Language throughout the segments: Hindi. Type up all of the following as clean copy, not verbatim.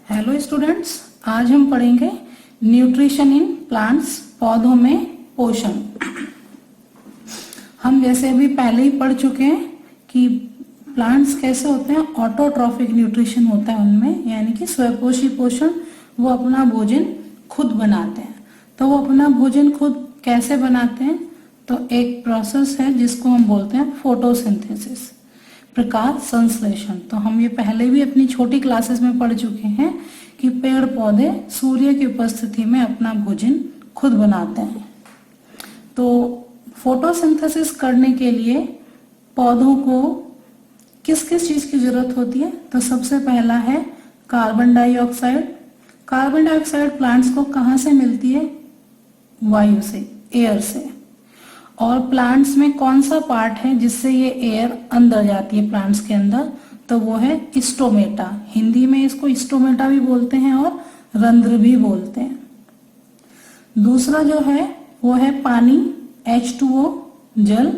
हेलो स्टूडेंट्स, आज हम पढ़ेंगे न्यूट्रिशन इन प्लांट्स, पौधों में पोषण। हम जैसे अभी पहले ही पढ़ चुके हैं कि प्लांट्स कैसे होते हैं, ऑटोट्रॉफिक न्यूट्रिशन होता है उनमें, यानी कि स्वपोषी पोषण। वो अपना भोजन खुद बनाते हैं। तो वो अपना भोजन खुद कैसे बनाते हैं? तो एक प्रोसेस है जिसको हम बोलते हैं फोटोसिंथेसिस, प्रकाश संश्लेषण। तो हम ये पहले भी अपनी छोटी क्लासेस में पढ़ चुके हैं कि पेड़ पौधे सूर्य की उपस्थिति में अपना भोजन खुद बनाते हैं। तो फोटोसिंथेसिस करने के लिए पौधों को किस किस चीज की जरूरत होती है? तो सबसे पहला है carbon dioxide. Carbon dioxide plants को कहाँ से मिलती है? वायु से, एयर से। और प्लांट्स में कौन सा पार्ट है जिससे ये एयर अंदर जाती है प्लांट्स के अंदर? तो वो है स्टोमेटा। हिंदी में इसको स्टोमेटा भी बोलते हैं और रंध्र भी बोलते हैं। दूसरा जो है वो है पानी, H2O, जल,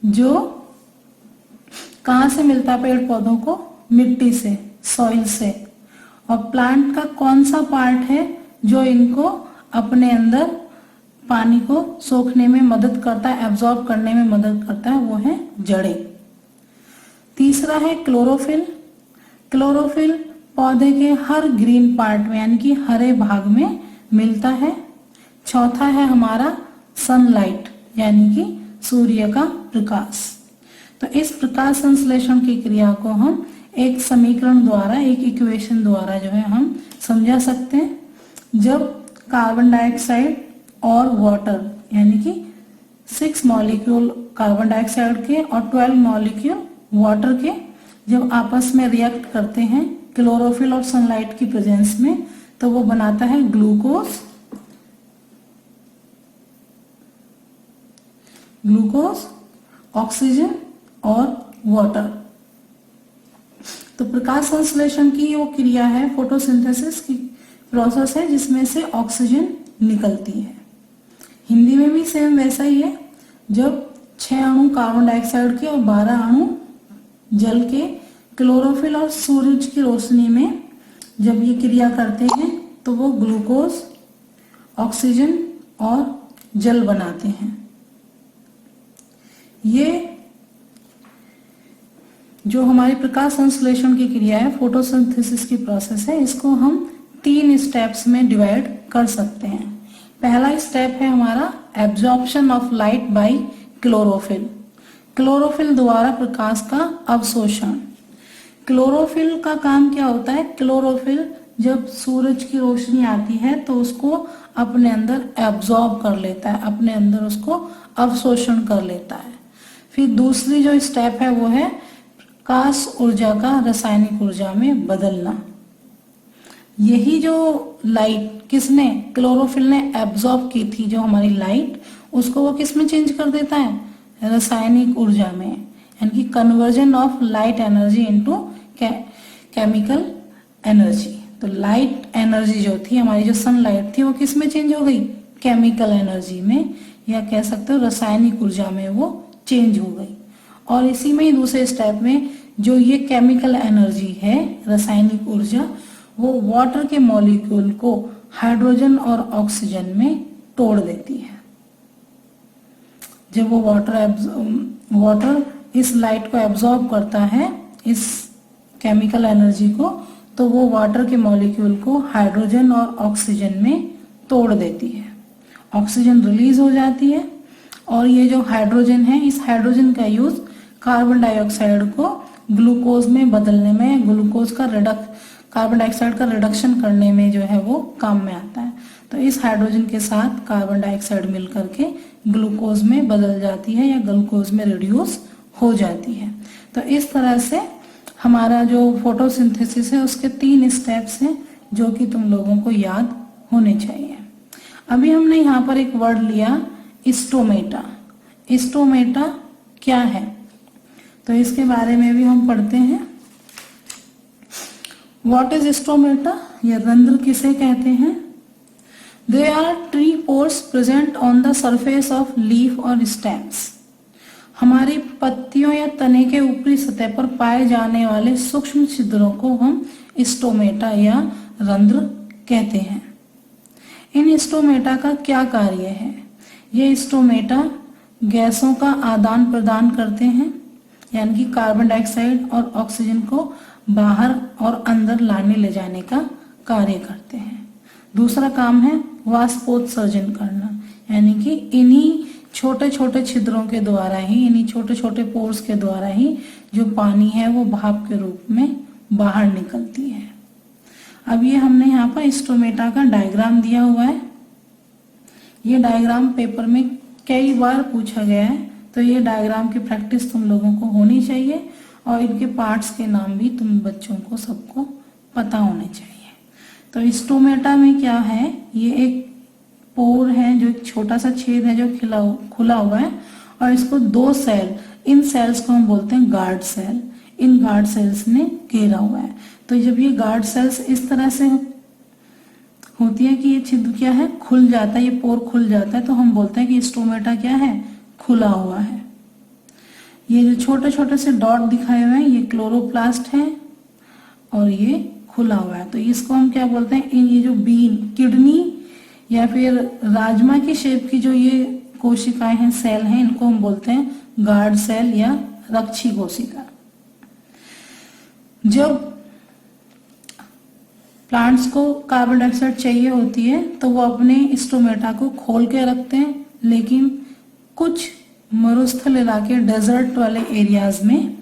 जो कहाँ से मिलता है पेड़ पौधों को? मिट्टी से, सॉइल से। और प्लांट का कौन सा पार्ट है जो इनको अपने अंदर पानी को सोखने में मदद करता है, एब्जॉर्ब करने में मदद करता है? वो है जड़ें। तीसरा है क्लोरोफिल। क्लोरोफिल पौधे के हर ग्रीन पार्ट में, यानी कि हरे भाग में मिलता है। चौथा है हमारा सनलाइट, यानी कि सूर्य का प्रकाश। तो इस प्रकाश संश्लेषण की क्रिया को हम एक समीकरण द्वारा, एक इक्वेशन द्वारा जो है हम समझा सकते हैं। जब कार्बन डाइऑक्साइड और वाटर, यानी कि 6 मॉलिक्यूल कार्बन डाइऑक्साइड के और 12 मॉलिक्यूल वाटर के जब आपस में रिएक्ट करते हैं क्लोरोफिल और सनलाइट की प्रेजेंस में, तो वो बनाता है ग्लूकोज, ऑक्सीजन और वाटर। तो प्रकाश संश्लेषण की वो क्रिया है, फोटोसिंथेसिस की प्रोसेस है, जिसमें से ऑक्सीजन निकलती है। हिंदी में भी सेम वैसा ही है। जब 6 अणु कार्बन डाइऑक्साइड के और 12 अणु जल के क्लोरोफिल और सूरज की रोशनी में जब ये क्रिया करते हैं तो वो ग्लूकोज, ऑक्सीजन और जल बनाते हैं। ये जो हमारी प्रकाश संश्लेषण की क्रिया है, फोटोसिंथेसिस की प्रोसेस है, इसको हम 3 स्टेप्स में डिवाइड कर सकते हैं। पहला स्टेप है हमारा absorption of light by chlorophyll. Chlorophyll द्वारा प्रकाश का अवशोषण। क्लोरोफिल का काम क्या होता है? क्लोरोफिल जब सूरज की रोशनी आती है तो उसको अपने अंदर एब्जॉर्ब कर लेता है, अपने अंदर उसको अवशोषण कर लेता है। फिर दूसरी जो स्टेप है वो है प्रकाश ऊर्जा का रासायनिक ऊर्जा में बदलना। यही जो लाइट किसने, क्लोरोफिल ने एब्जॉर्ब की थी, जो हमारी लाइट, उसको वो किस में चेंज कर देता है? रासायनिक ऊर्जा में, यानी कि conversion of light energy into chemical energy. तो लाइट एनर्जी जो थी हमारी, जो सनलाइट थी, वो किस में चेंज हो गई? केमिकल एनर्जी में, या कह सकते हो रासायनिक ऊर्जा में वो चेंज हो गई। और इसी में ही दूसरे स्टेप में जो ये केमिकल एनर्जी है, रासायनिक ऊर्जा, वो वाटर के मॉलिक्यूल को हाइड्रोजन और ऑक्सीजन में तोड़ देती है। जब वो वाटर इस लाइट को एब्जॉर्ब करता है, इस केमिकल एनर्जी को, तो वो वाटर के मॉलिक्यूल को हाइड्रोजन और ऑक्सीजन में तोड़ देती है। ऑक्सीजन रिलीज हो जाती है और ये जो हाइड्रोजन है, इस हाइड्रोजन का यूज कार्बन डाइऑक्साइड को ग्लूकोज में बदलने में, कार्बन डाइऑक्साइड का रिडक्शन करने में जो है वो काम में आता है। तो इस हाइड्रोजन के साथ कार्बन डाइऑक्साइड मिलकर के ग्लूकोज में बदल जाती है या ग्लूकोज में रिड्यूस हो जाती है। तो इस तरह से हमारा जो फोटोसिंथेसिस है उसके 3 स्टेप्स हैं जो कि तुम लोगों को याद होने चाहिए। अभी हमने यहाँ पर एक वर्ड लिया, स्टोमेटा। स्टोमेटा क्या है? तो इसके बारे में भी हम पढ़ते हैं। What is stomata? यह रंध्र किसे कहते हैं? They are tree pores present on the surface of leaf or stems. हमारी पत्तियों या तने के ऊपरी सतह पर पाए जाने वाले सूक्ष्म छिद्रों को हम स्टोमेटा या रंध्र कहते हैं। इन स्टोमेटा का क्या कार्य है? ये स्टोमेटा गैसों का आदान प्रदान करते हैं, यानी कि कार्बन डाइऑक्साइड और ऑक्सीजन को बाहर और अंदर लाने ले जाने का कार्य करते हैं। दूसरा काम है वाष्पोत्सर्जन करना, यानी कि इन्हीं छोटे छोटे छिद्रों के द्वारा ही, इन्हीं छोटे छोटे पोर्स के द्वारा ही जो पानी है वो भाप के रूप में बाहर निकलती है। अब ये हमने यहाँ पर स्टोमेटा का डायग्राम दिया हुआ है। ये डायग्राम पेपर में कई बार पूछा गया है, तो ये डायग्राम की प्रैक्टिस तुम लोगों को होनी चाहिए और इनके पार्ट्स के नाम भी तुम बच्चों को सबको पता होने चाहिए। तो स्टोमेटा में क्या है, ये एक पोर है, जो एक छोटा सा छेद है जो खुला हुआ है, और इसको दो सेल, इन सेल्स को हम बोलते हैं गार्ड सेल, इन गार्ड सेल्स ने घेरा हुआ है। तो जब ये गार्ड सेल्स इस तरह से होती है कि ये छिद्र क्या है, खुल जाता है, ये पोर खुल जाता है, तो हम बोलते हैं कि स्टोमेटा क्या है, खुला हुआ है। ये जो छोटे छोटे से डॉट दिखाए हुए हैं ये क्लोरोप्लास्ट है और ये खुला हुआ है। तो इसको हम क्या बोलते हैं, ये जो बीन, किडनी या फिर राजमा की शेप की जो ये कोशिकाएं हैं, सेल हैं, इनको हम बोलते हैं गार्ड सेल या रक्षी कोशिका। जब प्लांट्स को कार्बन डाइऑक्साइड चाहिए होती है तो वो अपने स्टोमेटा को खोल के रखते हैं, लेकिन कुछ मरुस्थल इलाके, डेजर्ट वाले एरियाज में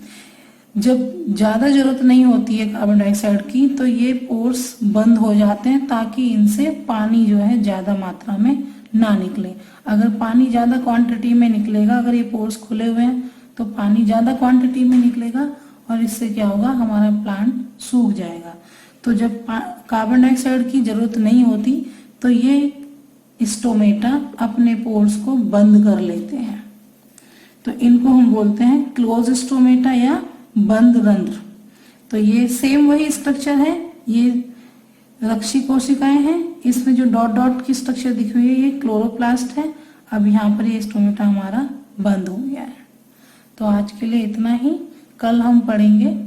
जब ज्यादा जरूरत नहीं होती है कार्बन डाइऑक्साइड की, तो ये पोर्स बंद हो जाते हैं ताकि इनसे पानी जो है ज्यादा मात्रा में ना निकले। अगर पानी ज्यादा क्वांटिटी में निकलेगा, अगर ये पोर्स खुले हुए हैं तो पानी ज्यादा क्वांटिटी में निकलेगा और इससे क्या होगा, हमारा प्लांट सूख जाएगा। तो जब कार्बन डाइऑक्साइड की जरूरत नहीं होती तो ये स्टोमेटा अपने पोर्स को बंद कर लेते हैं, तो इनको हम बोलते हैं क्लोज स्टोमेटा या बंद रंध्र। तो ये सेम वही स्ट्रक्चर है, ये रक्षी कोशिकाएं हैं, इसमें जो डॉट डॉट की स्ट्रक्चर दिख रही है ये क्लोरोप्लास्ट है। अब यहाँ पर ये स्टोमेटा हमारा बंद हो गया है। तो आज के लिए इतना ही। कल हम पढ़ेंगे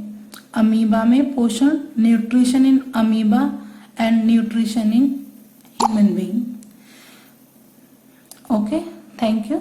अमीबा में पोषण, nutrition in amoeba and nutrition in human being. Okay, thank you.